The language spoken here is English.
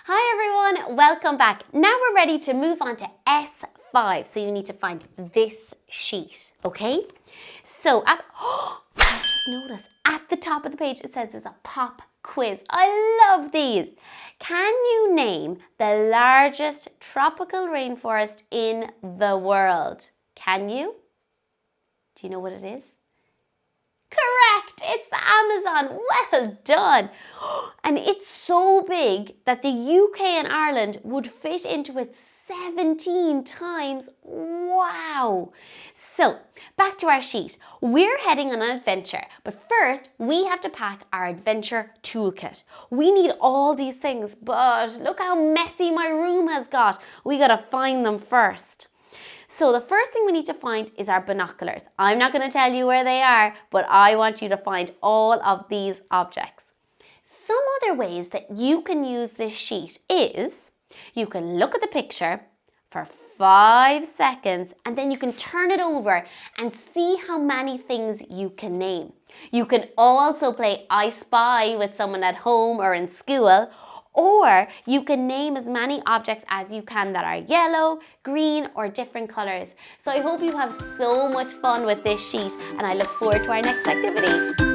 Hi everyone, welcome back. Now we're ready to move on to S5. So you need to find this sheet, okay? So I just noticed at the top of the page it says there's a pop quiz. I love these. Can you name the largest tropical rainforest in the world? Can you? Do you know what it is? Correct, it's the Amazon. Well done. And it's so big that the UK and Ireland would fit into it 17 times. Wow. So back to our sheet. We're heading on an adventure, but first we have to pack our adventure toolkit. We need all these things, but look how messy my room has got. We gotta find them first. So the first thing we need to find is our binoculars. I'm not going to tell you where they are, but I want you to find all of these objects. Some other ways that you can use this sheet is you can look at the picture for 5 seconds and then you can turn it over and see how many things you can name. You can also play I Spy with someone at home or in school, or you can name as many objects as you can that are yellow, green, or different colors. So I hope you have so much fun with this sheet and I look forward to our next activity.